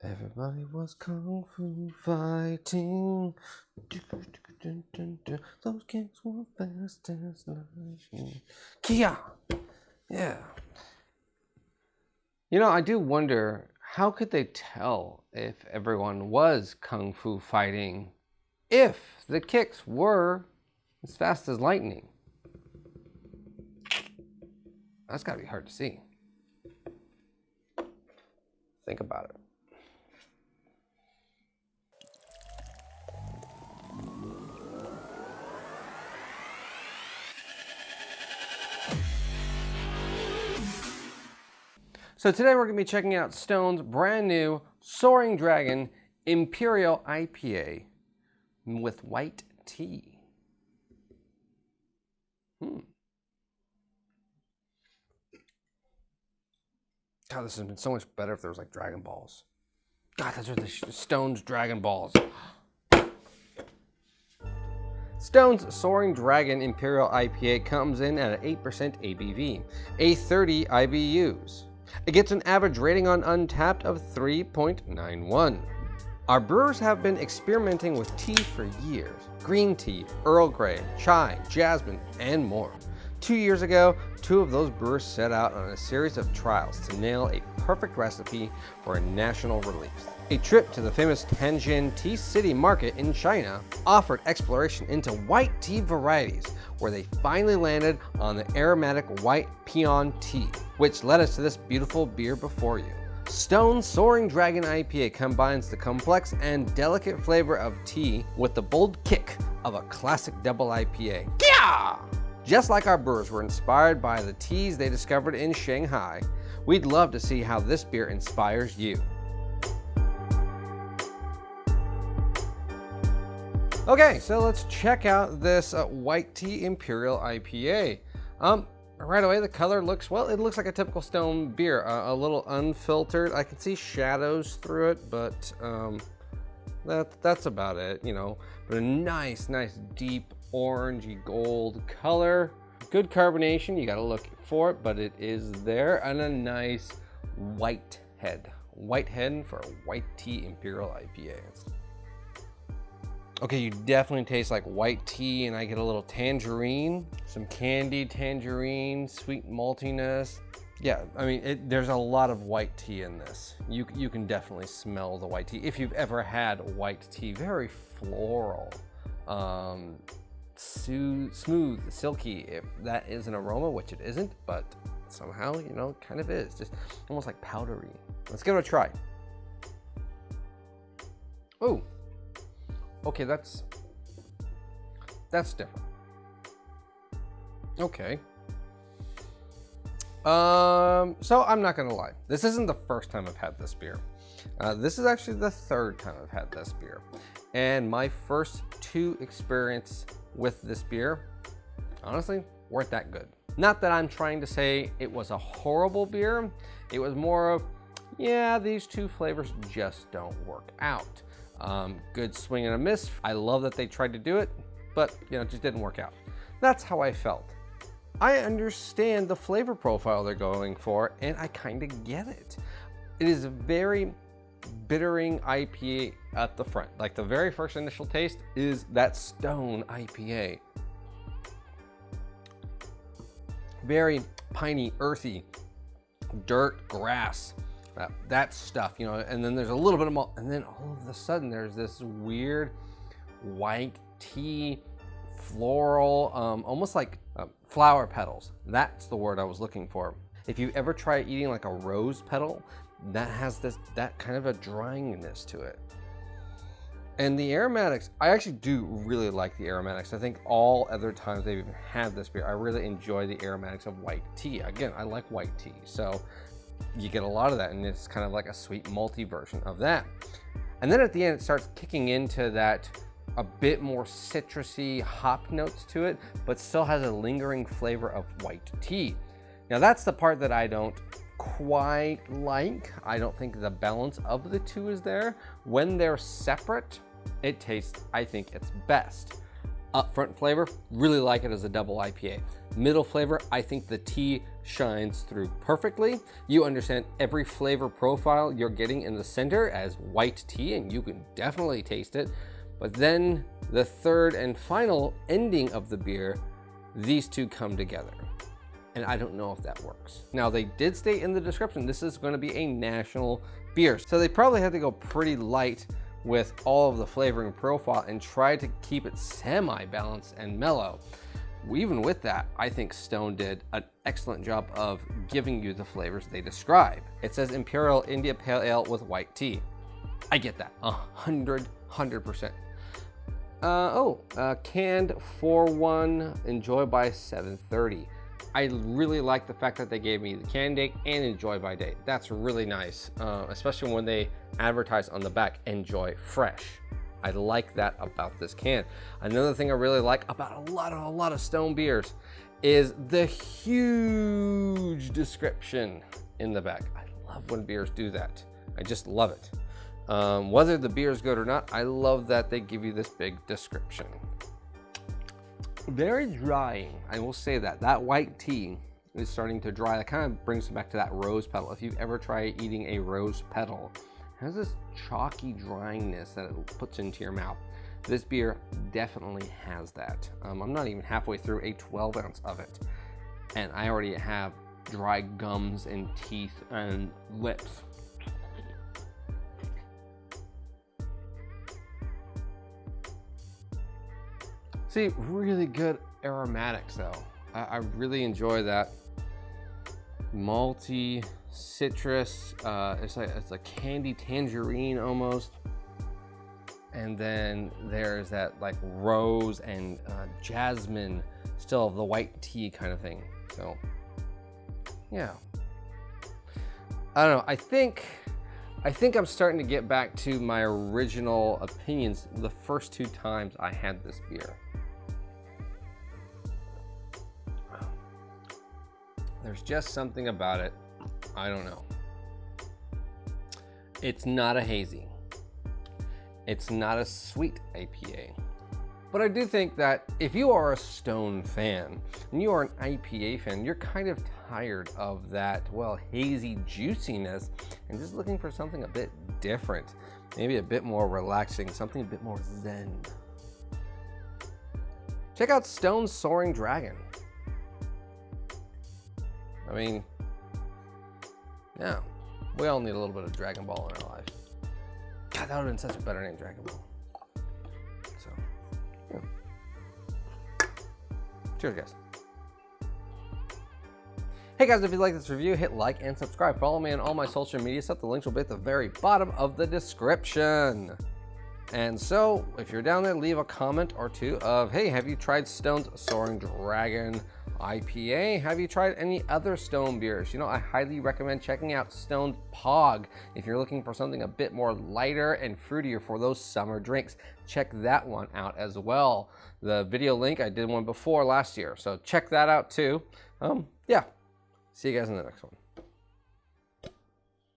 Everybody was kung fu fighting. Those kicks were fast as lightning. Kia! Yeah. You know, I do wonder, how could they tell if everyone was kung fu fighting if the kicks were as fast as lightning? That's gotta be hard to see. Think about it. So today we're going to be checking out Stone's brand new Soaring Dragon Imperial IPA with white tea. God, this has been so much better if there was like Dragon Balls. God, that's what the Stone's Dragon Balls. Stone's Soaring Dragon Imperial IPA comes in at an 8% ABV, a 30 IBUs. It gets an average rating on Untappd of 3.91. Our brewers have been experimenting with tea for years. Green tea, Earl Grey, chai, jasmine, and more. 2 years ago, two of those brewers set out on a series of trials to nail a perfect recipe for a national release. A trip to the famous Tianshan Tea City market in China offered exploration into white tea varieties, where they finally landed on the aromatic white peon tea, which led us to this beautiful beer before you. Stone's Soaring Dragon IPA combines the complex and delicate flavor of tea with the bold kick of a classic double IPA. Yeah! Just like our brewers were inspired by the teas they discovered in Shanghai, we'd love to see how this beer inspires you. Okay, so let's check out this white tea Imperial IPA. Right away, the color looks, well, it looks like a typical Stone beer, a little unfiltered. I can see shadows through it, but that's about it, you know. But a nice deep orangey gold color. Good carbonation, you gotta look for it, but it is there. And a nice white head. White head for a white tea Imperial IPA. Okay, you definitely taste like white tea, and I get a little tangerine, some candied tangerine, sweet maltiness. Yeah, I mean, there's a lot of white tea in this. You can definitely smell the white tea. If you've ever had white tea, very floral, smooth, silky, if that is an aroma, which it isn't, but somehow, you know, kind of is, just almost like powdery. Let's give it a try. Oh. Okay, that's different. Okay. So I'm not gonna lie. This isn't the first time I've had this beer. This is actually the third time I've had this beer. And my first two experience with this beer, honestly, weren't that good. Not that I'm trying to say it was a horrible beer. It was more of, yeah, these two flavors just don't work out. Good swing and a miss. I love that they tried to do it, but you know, it just didn't work out. That's how I felt. I understand the flavor profile they're going for, and I kind of get it. It is a very bittering IPA at the front. Like the very first initial taste is that Stone IPA. Very piney, earthy, dirt, grass. That stuff, you know, and then there's a little bit of malt, and then all of a sudden there's this weird white tea, floral, almost like flower petals. That's the word I was looking for. If you ever try eating like a rose petal, that has that kind of a dryingness to it. And the aromatics, I actually do really like the aromatics. I think all other times they've even had this beer, I really enjoy the aromatics of white tea. Again, I like white tea, so you get a lot of that, and it's kind of like a sweet malty version of that. And then at the end, it starts kicking into that a bit more citrusy hop notes to it, but still has a lingering flavor of white tea. Now that's the part that I don't quite like. I don't think the balance of the two is there. When they're separate, it tastes, I think, its best. Upfront flavor, really like it as a double IPA. Middle flavor, I think the tea shines through perfectly. You understand every flavor profile you're getting in the center as white tea, and you can definitely taste it. But then the third and final ending of the beer, these two come together. And I don't know if that works. Now, they did state in the description, this is going to be a national beer. So they probably had to go pretty light with all of the flavoring profile and try to keep it semi-balanced and mellow. Even with that, I think Stone did an excellent job of giving you the flavors they describe. It says Imperial India Pale Ale with white tea. I get that, 100%. Canned 4-1, enjoy by 7:30. I really like the fact that they gave me the can date and enjoy by date. That's really nice, especially when they advertise on the back, enjoy fresh. I like that about this can. Another thing I really like about a lot of Stone beers is the huge description in the back. I love when beers do that. I just love it. Whether the beer is good or not, I love that they give you this big description. Very drying, I will say that. That white tea is starting to dry. That kind of brings me back to that rose petal. If you've ever tried eating a rose petal, it has this chalky dryingness that it puts into your mouth. This beer definitely has that. I'm not even halfway through a 12 ounce of it, and I already have dry gums and teeth and lips. See, really good aromatics though. I really enjoy that. Malty, citrus, it's like candy tangerine almost. And then there's that like rose and jasmine, still the white tea kind of thing. So, yeah. I don't know, I think I'm starting to get back to my original opinions the first 2 times I had this beer. There's just something about it, I don't know. It's not a hazy. It's not a sweet IPA. But I do think that if you are a Stone fan and you are an IPA fan, you're kind of tired of that, well, hazy juiciness and just looking for something a bit different, maybe a bit more relaxing, something a bit more zen. Check out Stone's Soaring Dragon. I mean, yeah, we all need a little bit of Dragon Ball in our life. God, that would have been such a better name, Dragon Ball. So, yeah. Cheers, guys. Hey guys, if you like this review, hit like and subscribe. Follow me on all my social media stuff. The links will be at the very bottom of the description. And so, if you're down there, leave a comment or two of, hey, have you tried Stone's Soaring Dragon IPA? Have you tried any other Stone beers? You know, I highly recommend checking out Stone's Pog. If you're looking for something a bit more lighter and fruitier for those summer drinks, check that one out as well. The video link, I did one before last year, so check that out too. Yeah, see you guys in the next one.